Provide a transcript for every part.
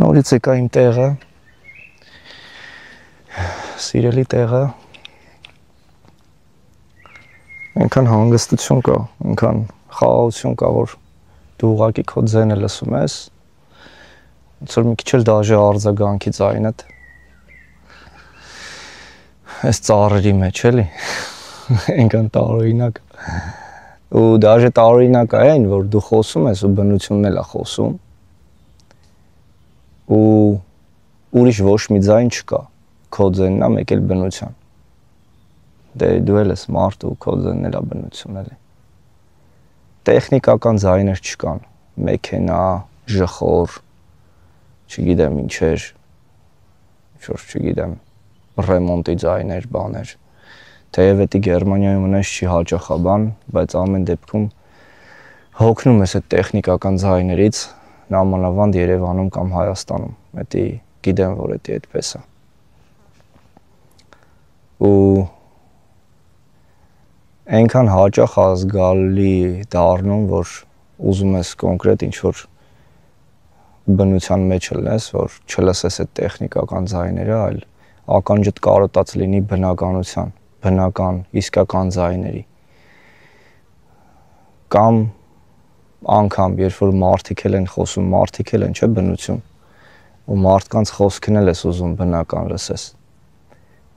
Նորից եկա իմ տեղը, սիրելի տեղը, այնքան հանգստություն կա, այնքան խաղաղություն կա, որ դու ուղղակի քո ձենը լսում ես, ոնց որ մի քիչ էլ դաժե արձագանքի ձայնդ, այս ծառերի մեջ էլի, այնքան տարօրինակ, ու դաժե տարօրինակ է այն, որ դու խոսում ես ու բնությունն էլ է խոսում, ու ուրիշ ոչ մի ձայն չկա, քո ձենն է մեկ էլ բնության, դե դու էլ ես մարդ ու քո ձենն էլ է բնություն էլի, տեխնիկական ձայներ չկան, մեքենա, ժխոր, չգիտեմ ինչեր, ինչ-որ չգիտեմ, ռեմոնտի ձայներ, բաներ, թեև էդի Գերմանիայում ունես չի հաճախաբան, բայց ամեն դեպքում հոգնում ես այդ տեխնիկական ձայներից, նամանավանդ Երևանում կամ Հայաստանում, էդի գիտեմ, որ էդի այդպես է, ու այնքան հաճախ ազգալի դառնում, որ ուզում ես կոնկրետ ինչ-որ բնության մեջ լնես, որ չլսես այդ տեխնիկական ձայները, այլ ականջդ կարոտած լինի բնականության, բնական, իսկական ձայների, կամ անգամ, երբ որ մարդիկ էլ են խոսում, մարդիկ էլ են, չէ, բնություն, ու մարդկանց խոսքն էլ ես ուզում բնական լսես,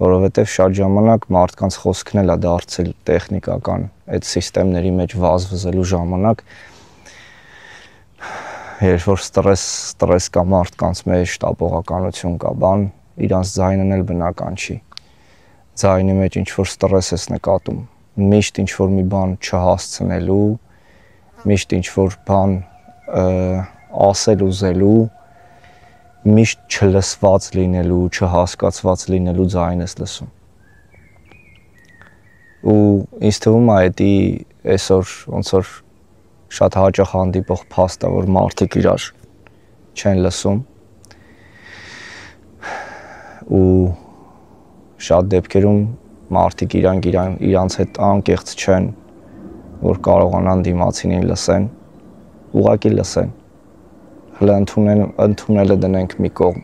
որովհետև շատ ժամանակ մարդկանց խոսքն էլ է դարձել տեխնիկական, այդ սիստեմների մեջ վազվզելու ժամանակ, երբ որ ստրես կա մարդկանց մեջ, տապողականություն կա, բան, իրանց ձայնն էլ բնական չի, ձայնի մեջ ինչ-որ ստրես ես նկատում, միշտ ինչ-որ մի բան չհասցնելու, միշտ ինչ-որ բան ասել ուզելու, միշտ չլսված լինելու, չհասկացված լինելու ձայն ես լսում, ու ինձ թվում է էդի այսօր ոնց որ շատ հաճախ հանդիպող փաստ է, որ մարդիկ իրար չեն լսում, ու շատ դեպքերում մարդիկ իրանց հետ անկեղծ չեն, որ կարողանան դիմացինին լսեն, ուղղակի լսեն, հլը ընդունելը դնենք մի կողմ,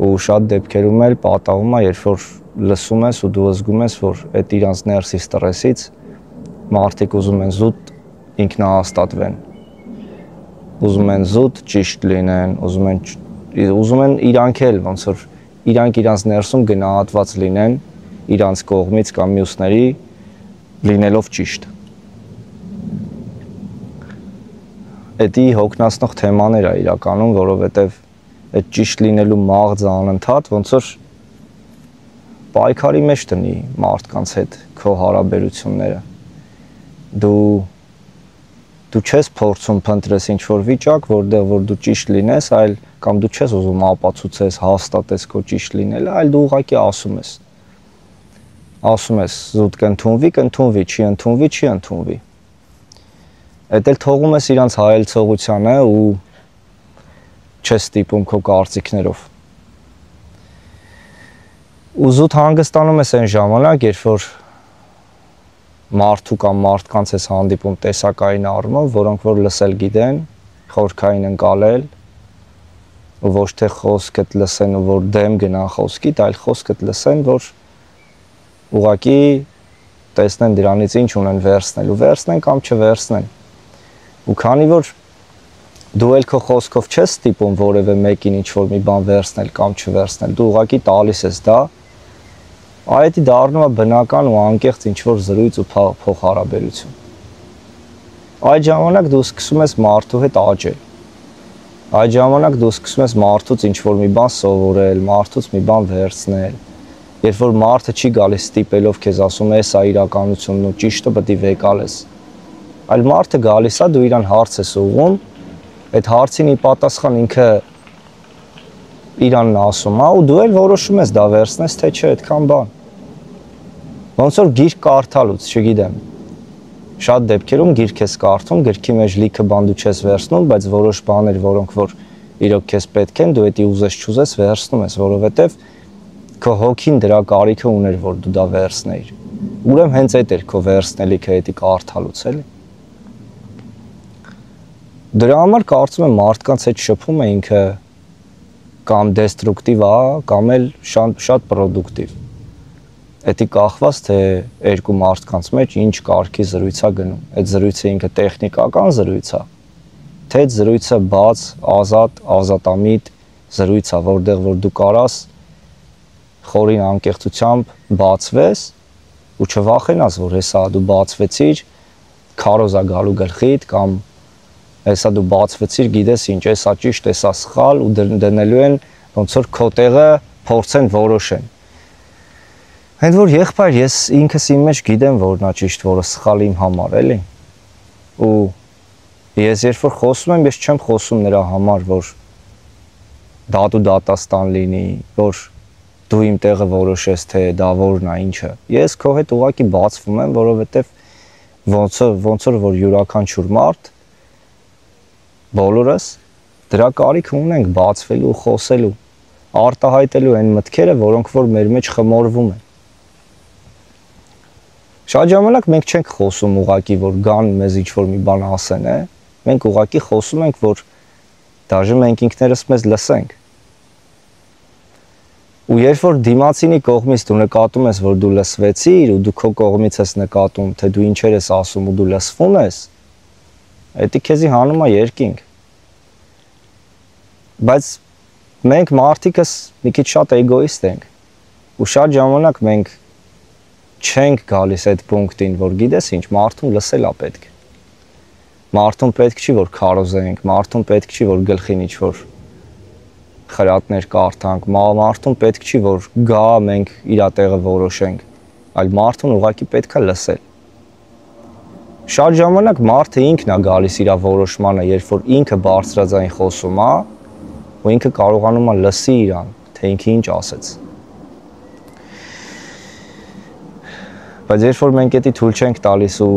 ու շատ դեպքերում էլ պատահում է, երբ որ լսում ես ու դու զգում ես, որ այդ իրանց ներսի ստրեսից մարդիկ ուզում են զուտ ինքնահաստատվեն, ուզում են զուտ ճիշտ լինեն, ուզում են իրանք էլ, ոնց որ իրանք իրանց ներսում գնահատված լինեն իրանց կողմից կամ մյուսների լինելով ճիշտ։ Էդի հոգնածնող թեմաներ է իրականում, որովհետև այդ ճիշտ լինելու մաղձը անընդհատ, ոնց որ պայքարի մեջ տնի մարդկանց հետ քո հարաբերությունները։ Դու չես փորձում փնտրես ինչ-որ վիճակ, որտեղ որ դու ճիշտ լինես, այլ կամ դու չես ուզում ապացուցես, հաստատես քո ճիշտ լինելը, այլ դու ուղղակի ասում ես, զուտ կընդունվի, չի ընդունվի, Էդ էլ թողում ես իրանց հայելցողությանը ու չես ստիպում քո կարծիքներով։ Ու զուտ հանգստանում ես այն ժամանակ, երբ որ մարդու կամ մարդկանց ես հանդիպում տեսակային առումով, որոնք որ լսել գիտեն, խորքային ընկալել, ու ոչ թե խոսքդ լսեն ու որ դեմ գնան խոսքիդ, այլ խոսքդ լսեն, որ ուղղակի տեսնեն դրանից ինչ ունեն վերցնել ու վերցնեն կամ չվերցնեն։ Ու քանի որ դու էլ քո խոսքով չես ստիպում որևէ մեկին ինչ-որ մի բան վերցնել կամ չվերցնել, դու ուղղակի տալիս ես դա, այդի դառնում է բնական ու անկեղծ ինչ-որ զրույց ու փոխհարաբերություն։ Այդ ժամանակ դու սկսում ես մարդու հետ աճել։ Այդ ժամանակ դու սկսում ես մարդուց ինչ-որ մի բան սովորել, մարդուց մի բան վերցնել։ Երբ որ մարդը չի գալիս ստիպելով քեզ ասում է, սա իրականությունն ու ճիշտը պետք է վեկալես։ Այլ մարդը գալիս է, դու իրան հարց ես ուղղում, այդ հարցին ի պատասխան ինքը իրանն ասում է, ու դու էլ որոշում ես դա վերցնես, թե չէ, այդքան բան։ Ոնց որ գիրք կարդալուց, չգիտեմ։ Շատ դեպքերում գիրք ես կարդում, գրքի մեջ լիքը բան դու չես վերցնում, բայց որոշ բաներ, որոնք որ իրոք քեզ պետք են, դու էդի ուզես չուզես վերցնում ես, որովհետև քո հոգին դրա կարիքը ուներ, որ դու դա վերցնեիր։ Ուրեմն հենց այդ էր քո վերցնելիքը էդի կարդալուց, էլի։ Դրա համար կարծում եմ մարդկանց այդ շփումը ինքը կամ դեստրուկտիվ է, կամ էլ շատ պրոդուկտիվ։ Էդի կախված թե երկու մարդկանց մեջ ինչ կարգի զրույց է գնում։ Այդ զրույցը ինքը տեխնիկական զրույց է, թե այդ զրույցը բաց, ազատամիտ զրույց է, որտեղ որ դու կարաս խորին անկեղծությամբ բացվես ու չվախենաս, որ հեսա դու բացվեցիր, քարոզա գալու գլխիդ կամ հեսա դու բացվեցիր, գիտես ինչ, հեսա ճիշտ, հեսա սխալ ու դնելու են ոնց որ քո տեղը փորձեն որոշեն։ Հենց որ եղբայր ես ինքս իմ մեջ գիտեմ, որ նա ճիշտ, որը սխալ իմ համար, էլի։ Ու ես երբ որ խոսում եմ, ես չեմ խոսում նրա համար, որ դատու դատաստան լինի, որ դու իմ տեղը որոշես, թե դա որն է, ինչը։ Ես քո հետ ուղղակի բացվում եմ, որովհետև ոնց որ յուրաքանչյուր մարդ բոլորս դրա կարիք ունենք բացվելու ու խոսելու, արտահայտելու այն մտքերը, որոնք որ մեր մեջ խմորվում են։ Շատ ժամանակ մենք չենք խոսում ուղղակի, որ գան մեզ ինչ-որ մի բան ասեն, մենք ուղղակի խոսում ենք, որ դաժե մենք ինքներս մեզ լսենք։ Ու երբ որ դիմացինի կողմից դու նկատում ես, որ դու լսվեցիր ու դու քո կողմից ես նկատում, թե դու ինչեր ես ասում ու դու լսվում ես, դա քեզի հանում է երկինք։ Բայց մենք մարդիկս մի քիչ շատ էգոիստ ենք ու շատ ժամանակ մենք չենք գալիս այդ պունկտին, որ գիտես ինչ, մարդուն լսել է պետք։ Մարդուն պետք չի, որ քարոզենք, մարդուն պետք չի, որ գլխին ինչ-որ խրատներ կարդանք, մարդուն պետք չի, որ գա մենք իր տեղը որոշենք, այլ մարդուն ուղղակի պետք է լսել։ Շատ ժամանակ մարդը ինքն է գալիս իր որոշմանը, երբ որ ինքը բարձրաձայն խոսում է, ու ինքը կարողանում է լսի իրան, թե ինքը ինչ ասեց։ Բայց երբ որ մենք էդի թույլ չենք տալիս ու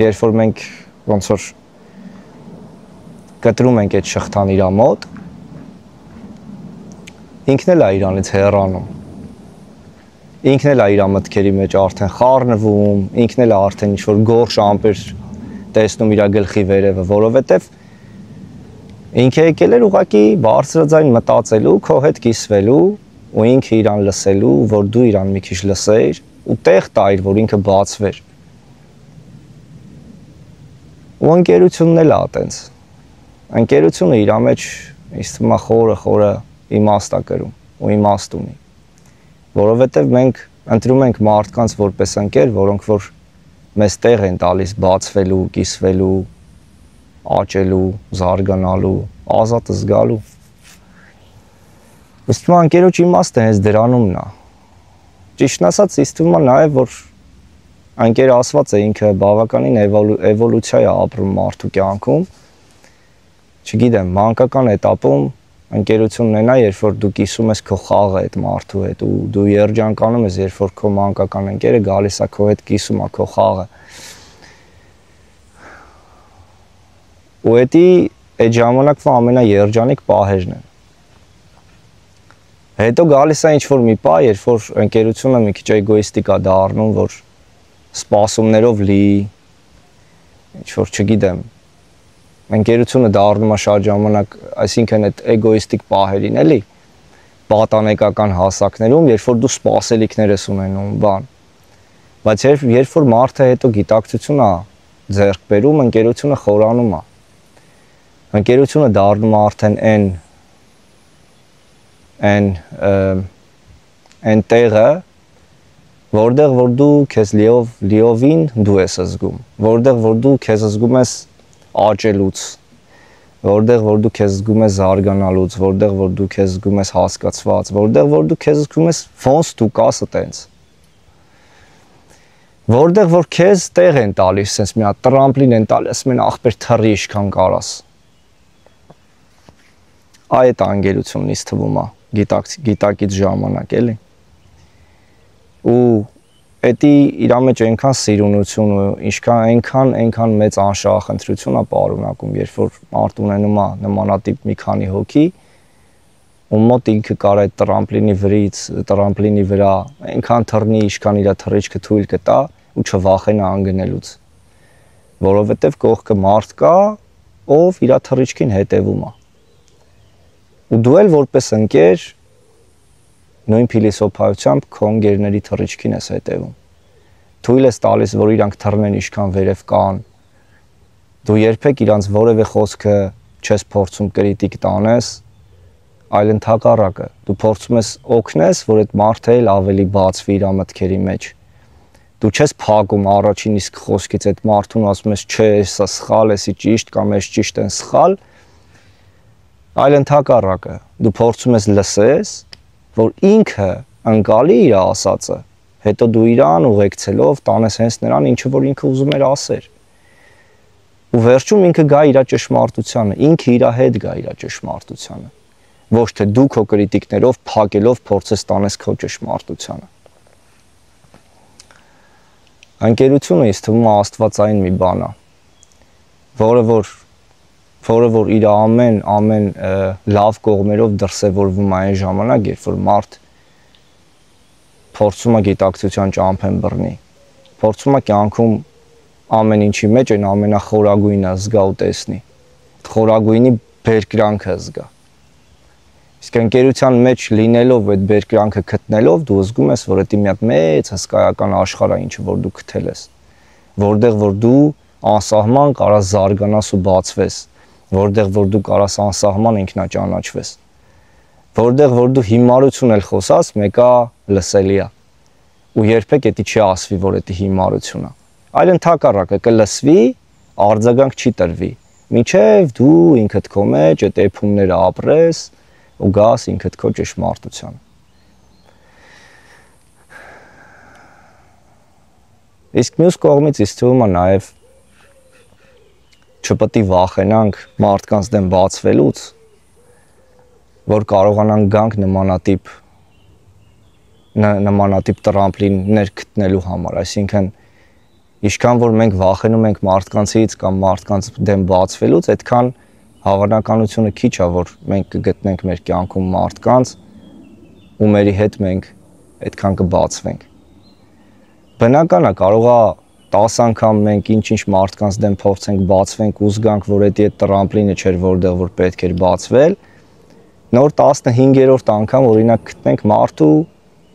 երբ որ մենք ոնց որ կտրում ենք այդ շղթան իր մոտ, ինքն էլ է իրանից հեռանում, ինքն էլ է իր մտքերի մեջ արդեն խառնվում, ինքն էլ է արդեն ինչ-որ գորշ ամպեր տեսնում իր գլխի վերևը, որովհետև ինքը եկել էր ուղղակի բարձրաձայն մտածելու, քո հետ կիսվելու ու ինքը իրան լսելու, որ դու իրան մի քիչ լսեիր ու տեղ տայր, որ ինքը բացվեր։ Ու ընկերությունն էլ է այտենց։ Ընկերությունը իր մեջ ինձ թվում է խորը իմաստ է կրում ու իմաստ ունի, որովհետև մենք ընտրում ենք մարդկանց որպես ընկեր, որոնք որ մեզ տեղ են տալիս բացվելու, կիսվելու, աճելու, զարգանալու, ազատ զգալու։ Ըստ ում ընկերոջ իմաստը հենց դրանումն է։ Ճիշտն ասած, ինձ թվում է նաև, որ ընկեր ասված է ինքը բավականին էվոլյուցիա է ապրում մարդու կյանքում։ Չգիտեմ, մանկական էտապում ընկերությունն է նա, երբ որ դու կիսում ես քո խաղը այդ մարդու հետ ու դու երջանկանում ես, երբ որ քո մանկական ընկերը գալիս է քո հետ կիսում է քո խաղը։ Ու այդ ժամանակվա ամենաերջանիկ պահերն են։ Հետո գալիս է ինչ-որ մի պահ, երբ որ ընկերությունը մի քիչ էգոիստիկ է դառնում, որ սպասումներով լի, ինչ-որ չգիտեմ, ընկերությունը դառնում է շատ ժամանակ, այսինքն այդ էգոիստիկ պահերին, էլի, պատանեկական հասակներում, երբ որ դու սպասելիքներ ես ունենում, բան։ Բայց երբ որ մարդը հետո գիտակցություն է ձեռք բերում, ընկերությունը խորանում է։ Ընկերությունը դառնում է արդեն այն տեղը, որտեղ որ դու քեզ լիովին դու ես զգում, որտեղ որ դու քեզ զգում ես աճելուց, որտեղ որ դու քեզ զգում ես զարգանալուց, որտեղ որ դու քեզ զգում ես հասկացված, որտեղ որ դու քեզ զգում ես ոնց դու կաս այտենց։ Որտեղ որ քեզ տեղ են տալիս, sense մի հատ տրամպլին են տալիս, ասում են ախպեր թռի ինչքան կարաս։ Այդ անգերությունն ինձ թվում է, գիտակից ժամանակ, էլի։ Ու էդի իր մեջ այնքան սիրունություն ու այնքան մեծ անշահախնդրություն է պարունակում, երբ որ մարդ ունենում է նմանատիպ մի քանի հոգի, ու մոտ ինքը կարող է տրամպլինի վրա այնքան թռնի, ինչքան իր թռիչքը թույլ կտա ու չվախենա անգնելուց։ Որովհետև կողքը մարդ կա, ով իր թռիչքին հետևում է։ Ու դու էլ որպես ընկեր նույն փիլիսոփայությամբ քո ընկերների թռիչքին ես հետևում։ Թույլ ես տալիս, որ իրանք թռնեն ինչքան վերև կան։ Դու երբեք իրանց որևէ խոսքը չես փորձում կրիտիկ տանես, այլ ընդհակառակը։ Դու փորձում ես օգնես, որ այդ մարդը էլ ավելի բացվի իր մտքերի մեջ։ Դու չես փակում առաջին իսկ խոսքից այդ մարդուն, ասում ես, չէ, սա սխալ է, սի ճիշտ կամ էս ճիշտ են սխալ, այլ ընդհակառակը։ Դու փորձում ես լսես, որ ինքը ընկալի իր ասածը, հետո դու իրան ուղեկցելով տանես հենց նրան, ինչը որ ինքը ուզում էր ասեր։ Ու վերջում ինքը գա իր ճշմարտությանը, ինքը իր հետ գա իր ճշմարտությանը։ Ոչ թե դու քո կրիտիկներով փակելով փորձես տանես քո ճշմարտությանը։ Ընկերությունը ինձ թվում է աստվածային մի բան է, որը որ իր ամեն լավ կողմերով դրսևորվում է այն ժամանակ, երբ որ մարդ փորձում է գիտակցության ճամփեն բռնի, փորձում է կյանքում ամեն ինչի մեջ այն ամենախորագույնը զգա ու տեսնի, խորագույնի բերկրանքը զգա։ Իսկ ընկերության մեջ լինելով, այդ բերկրանքը գտնելով, դու զգում ես, որ դա մի հատ մեծ հսկայական աշխարհ է, ինչը որ դու գտել ես, որտեղ որ դու անսահման կարաս զարգանաս ու բացվես, որտեղ որ դու կարաս անսահման ինքնաճանաչվես, որտեղ որ դու հիմարություն էլ խոսաս, մեկը լսելի է, ու երբեք դա չի ասվի, որ դա հիմարություն է, այլ ընդհակառակը կլսվի, արձագանք չի տրվի, մինչև դու ինքդ քո մեջ այդ էփումները ապրես ու գաս ինքդ քո ճշմարտությանը։ Իսկ մյուս կողմից ինձ թվում է նաև չպետք է վախենանք մարդկանց դեմ բացվելուց, որ կարողանանք գանք նմանատիպ տրամպլիններ գտնելու համար, այսինքն ինչքան որ մենք վախենում ենք մարդկանցից կամ մարդկանց դեմ բացվելուց, այդքան հավանականությունը քիչ է, որ մենք կգտնենք մեր կյանքում մարդկանց, ու մերի հետ մենք այդքան կբացվենք։ Բնական է, կարող է 10 անգամ մենք ինչ-ինչ մարդկանց դեմ փորձենք բացվենք ու զգանք, որ դա այդ տրամպլինը չէր, որտեղ որ պետք էր բացվել, նոր 15-րդ անգամ օրինակ գտնենք մարդու,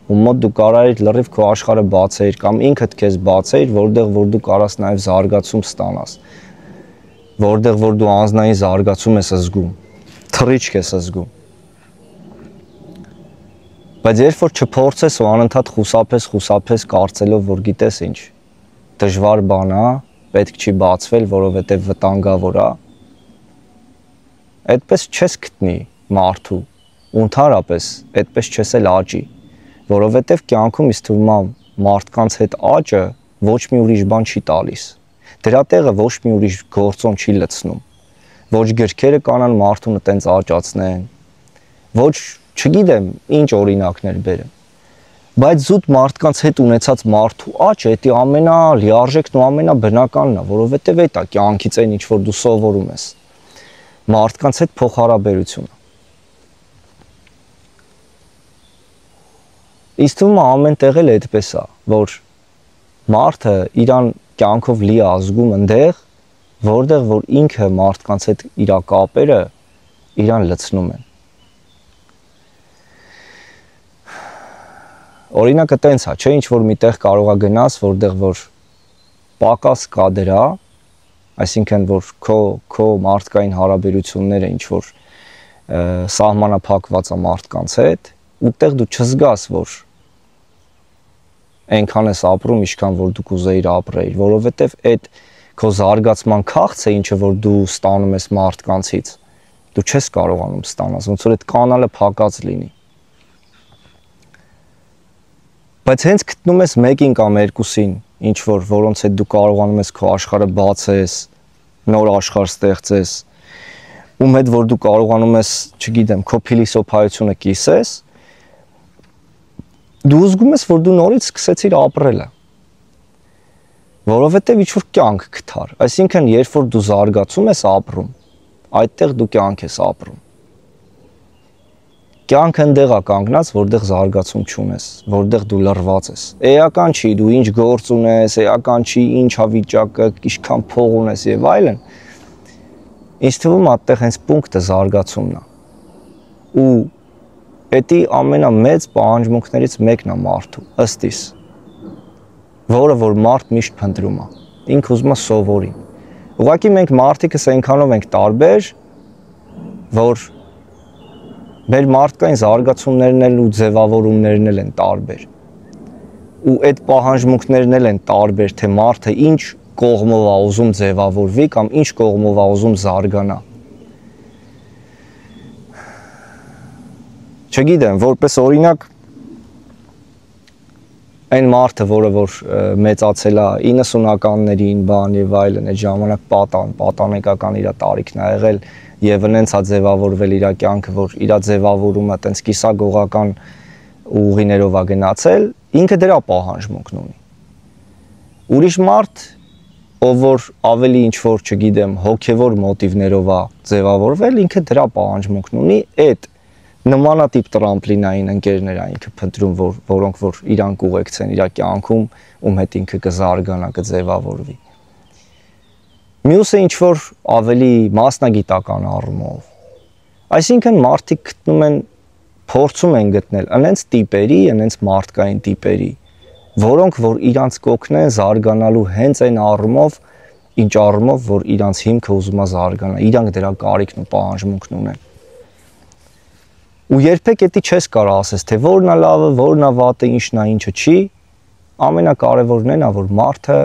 ում մոտ դու կարայիր լրիվ քո աշխարհը բացեիր կամ ինքդ քեզ բացեիր, որտեղ որ դու կարաս նաև զարգացում ստանաս, որտեղ որ դու անznային զարգացում ես զգում, թռիչք ես զգում։ Բայց երբ որ չփորձես ու անընդհատ խուսափես կարծելով, որ գիտես ինչ, դժվար բան է, պետք չի բացվել, որովհետև վտանգավոր է, այդպես չես գտնի մարդու, ու ընդհանրապես այդպես չես էլ աճի, որովհետև կյանքում ինձ թվում է մարդկանց հետ աճը ոչ մի ուրիշ բան չի տալիս, դրա տեղը ոչ մի ուրիշ գործոն չի լցնում, ոչ գրքերը կանան մարդուն այտենց աճացնեն, ոչ չգիտեմ ինչ օրինակներ բերեմ, բայց զուտ մարդկանց հետ ունեցած մարդու աճը դա ամենալիարժեքն ու ամենաբնականն է, որովհետև դա կյանքից այն ինչ որ դու սովորում ես, մարդկանց հետ փոխհարաբերությունը։ Ինձ թվում է ամեն տեղ էլ այդպես է, որ մարդը իրան կյանքով լի ազգում ընդեղ, որտեղ որ ինքը մարդկանց հետ իր կապերը իրան լցնում են։ Օրինակը տենց է, չէ, ինչ որ միտեղ կարող է գնաս, որտեղ որ պակաս կա դրա, այսինքն որ քո մարդկային հարաբերությունները ինչ որ սահմանափակված է մարդկանց հետ, ուտեղ դու չզգաս, որ այնքան ես ապրում, ինչքան որ դու կուզեիր ապրեիր, որովհետև այդ քո զարգացման քաղցը, ինչը որ դու ստանում ես մարդկանցից, դու չես կարողանում ստանալ, ոնց որ այդ կանալը փակած լինի։ Բայց հենց գտնում ես մեկին կամ երկուսին, ինչ որ որոնց հետ դու կարողանում ես քո աշխարհը բացես, նոր աշխարհ ստեղծես, ում հետ որ դու կարողանում ես, չգիտեմ, քո փիլիսոփայությունը կիսես, դու զգում ես, որ դու նորից սկսեցիր ապրելը, որովհետև ինչ որ կյանք գտար, այսինքն երբ որ դու զարգացում ես ապրում, այդտեղ դու կյանք ես ապրում։ Կյանքը ընդեղ է կանգնած, որտեղ զարգացում չունես, որտեղ դու լռված ես։ Էական չի, դու ինչ գործ ունես, էական չի, ինչ է վիճակը, ինչքան փող ունես եւ այլն։ ինձ թվում է այդտեղ հենց պունկտը զարգացումն է։ Ու դա ամենամեծ պահանջմունքներից մեկն է մարդու, ըստ իս, որը որ մարդ միշտ փնտրում է, ինքը ուզում է սովորի։ Ուղղակի մենք մարդիկս այնքանով ենք տարբեր, որ մեր մարդկային զարգացումներն էլ ու ձևավորումներն էլ են տարբեր։ Ու այդ պահանջմունքներն էլ են տարբեր, թե մարդը ինչ կողմով է ուզում ձևավորվի կամ ինչ կողմով է ուզում զարգանա։ Չգիտեմ, որպես օրինակ այն մարդը, որը որ մեծացել է 90-ականներին, բան եւ այլն, այդ ժամանակ պատանեկական իր տարիքն ա եղել եւ այնց է ձևավորվել իր կյանքը, որ իր ձևավորումը տենց կիսագողական ուղիներով է գնացել, ինքը դրա պահանջմունքն ունի։ Ուրիշ մարդ, ով որ ավելի ինչ որ, չգիտեմ, հոգեվոր մոտիվներով է ձևավորվել, ինքը դրա պահանջմունքն ունի, այդ նմանատիպ տրամպլինային ընկերներ է ինքը փնտրում, որոնք որ իրան կուղեկցեն իր կյանքում, ում հետ ինքը կզարգանա, կձևավորվի։ Մյուսը ինչ որ ավելի մասնագիտական առումով։ Այսինքն մարդիկ գտնում են, փորձում են գտնել այնց տիպերի, այնց մարդկային տիպերի, որոնք որ իրանց կօգնեն զարգանալու հենց այն առումով, ինչ առումով, որ իրանց հիմքը ուզում է զարգանա, իրանք դրա կարիքն ու պահանջմունքն ունեն։ Ու երբեք էդի չես կարող ասես, թե որն է լավը, որն է վատը, ինչն է, ինչը չի, ամենակարևորն այն է, որ մարդը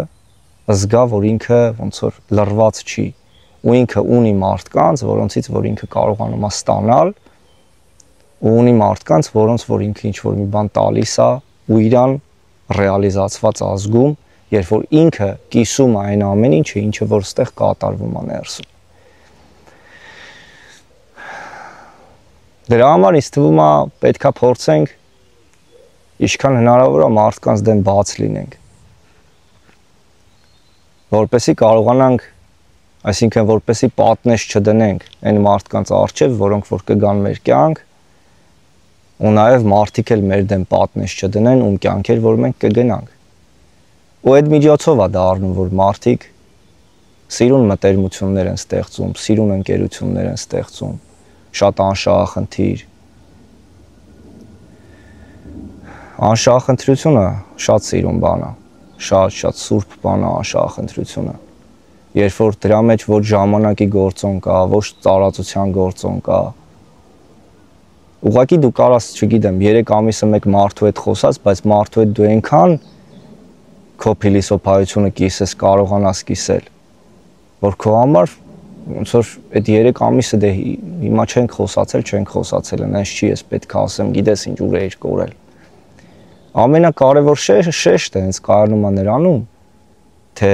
զգա, որ ինքը ոնց որ լրված չի, ու ինքը ունի մարդկանց, որոնցից որ ինքը կարողանում է ստանալ, ու ունի մարդկանց, որոնց որ ինքը ինչ որ մի բան տալիս է, ու իրան ռեալիզացված ազգում, երբ որ ինքը կիսում է այն ամեն ինչը, ինչը որ ստեղ կատարվում է ներսում։ Դրա համար ինձ թվում է պետքա փորձենք ինչքան հնարավոր է մարդկանց դեմ բաց լինենք, որպեսզի կարողանանք, այսինքն որպեսզի պատնեշ չդնենք այն մարդկանց առջև, որոնք որ կգան մեր կյանք, ու նաև մարդիկ էլ մեր դեմ պատնեշ չդնեն, ում կյանքեր որ մենք կգնանք։ Ու այդ միջոցով է դա առնում, որ մարդիկ սիրուն մտերմություններ են ստեղծում, սիրուն ընկերություններ են ստեղծում, շատ անշահախնդիր։ Անշահախնդրությունը շատ սիրուն բան է, շատ սուրբ բան է անշահախնդրությունը։ Երբ որ դրա մեջ ոչ ժամանակի գործոն կա, ոչ տարածության գործոն կա։ Ուղղակի դու կարաս, չգիտեմ, 3 ամիսը մեկ մարդու հետ խոսած, բայց մարդու հետ դու այնքան քո փիլիսոփայությունը կիսես, կարողանաս կիսել, որ քո համար ոնց որ այդ 3 ամիսը դե հիմա չենք խոսացել, այնց չի ես պետք է ասեմ, գիտես ինչ ուր էիր կորել։ Ամենակարևոր շեշտը հենց կայանում է նրանում, թե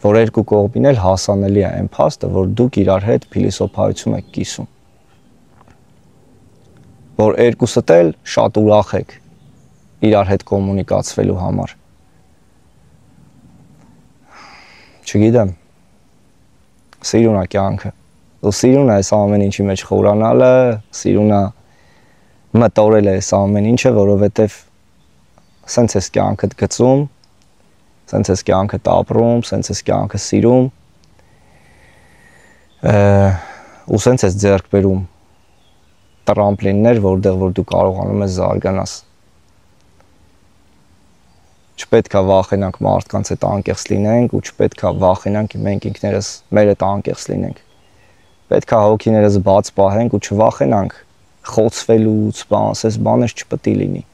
որ երկու կողմին էլ հասանելի է այն փաստը, որ դուք իրար հետ փիլիսոփայություն եք կիսում։ Որ երկուսդ էլ շատ ուրախ եք իրար հետ կոմունիկացվելու համար։ Չգիտեմ, սիրուն է կյանքը, ու սիրուն է այս ամեն ինչի մեջ խորանալը, սիրուն է մտորել է այս ամեն ինչը, որովհետև սենց ես կյանքդ գծում, սենց ես կյանքդ ապրում, սենց ես կյանքը սիրում, ու սենց ես ձեռք բերում տրամպլիններ, որտեղ որ դու կարողանում ես զարգանաս։ Չպետք է վախենանք մարդկանց հետ անկեղծ լինենք ու չպետք է վախենանք մենք ինքներս մեր հետ անկեղծ լինենք։ Պետք է հոգիներս բաց պահենք ու չվախենանք խոցվելուց, ասես բաներ չպետք է լինի։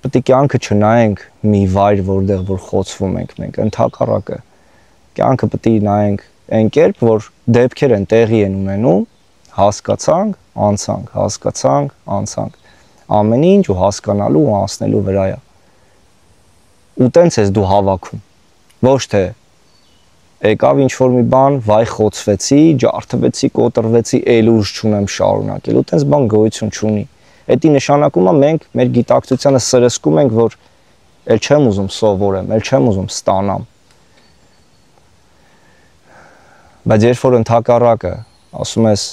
Պետք է կյանքը չնայենք մի վայր, որտեղ որ խոցվում ենք մենք, ընդհակառակը։ Կյանքը պետք է նայենք այն կերպ, որ դեպքեր են տեղի են ունենում, հասկացանք, անցանք, հասկացանք, անցանք։ Ամեն ինչ ու հասկանալու ու անցնելու վրա է։ Ու տենց ես դու հավաքում, ոչ թե եկավ ինչ-որ մի բան, վայ խոցվեցի, ջարդվեցի, կոտրվեցի, էլ ուժ չունեմ շարունակել, ու տենց բան գոյություն չունի։ Էդի նշանակում է մենք մեր գիտակցությանը սրսկում ենք, որ էլ չեմ ուզում սովորեմ, էլ չեմ ուզում ստանամ։ Բայց երբ որ ընդհակառակը ասում ես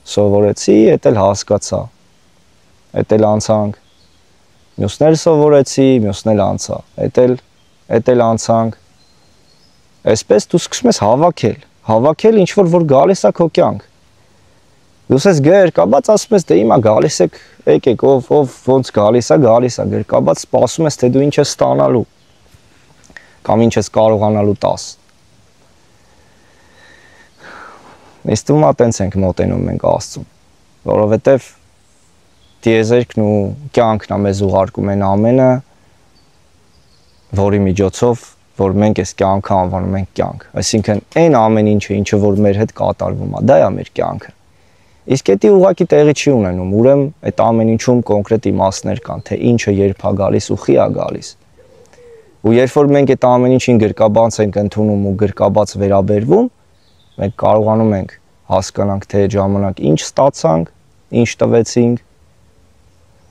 սովորեցի, էդ էլ հասկացա, էդ էլ անցանք, մյուսն էլ սովորեցի, մյուսն էլ անցա, էդ էլ անցանք, այսպես դու սկսում ես Հավաքել ինչ որ գալիս է քո կյանք։ Դուս ես գրկաբաց ասում ես դե հիմա գալիս եկեք ով ոնց գալիս է գրկաբաց սպասում ես թե դու ինչ ես ստանալու կամ ինչ ես կարողանալու տաս։ Ես թվում է տենց ենք մոտենում մենք Աստծուն, որովհետև տիեզերքն ու կյանքն է մեզ ուղարկում են ամենը, որի միջոցով որ մենք այս կյանքը անվանում ենք կյանք, այսինքն այն ամեն ինչը որ մեր հետ կատարվում է, դա է մեր կյանքը։ Իսկ դա ուղղակի տեղի չի ունենում, ուրեմն այդ ամեն ինչում կոնկրետ իմաստներ կան, թե ինչը երբ է գալիս ու խի է գալիս։ Ու երբ որ մենք այդ ամեն ինչին գրկաբաց ենք ընդունում ու գրկաբաց վերաբերվում, մենք կարողանում ենք հասկանանք թե այդ ժամանակ ինչ ստացանք, ինչ տվեցինք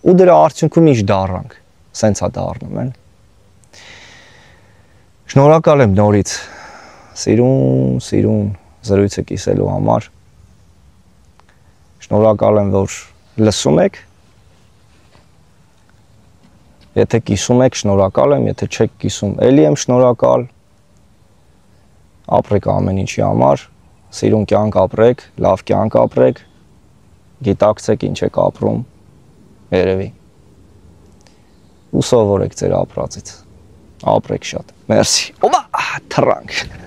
ու դրա արդյունքում ինչ դառնանք, սենց է դառնում, են։ Շնորհակալ եմ նորից սիրուն զրույցը կիսելու համար։ Շնորհակալ եմ, որ լսում եք։ Եթե կիսում եք, շնորհակալ եմ, եթե չեք կիսում, էլի եմ շնորհակալ։ Ապրեք ամեն ինչի համար, սիրուն կյանք ապրեք, լավ կյանք ապրեք, գիտակցեք ինչ եք ապրում, երևի։ Ու սովորեք ձեր ապրածից։ Ապրեք շատ։ Մերսի։ Օմա, թռանք։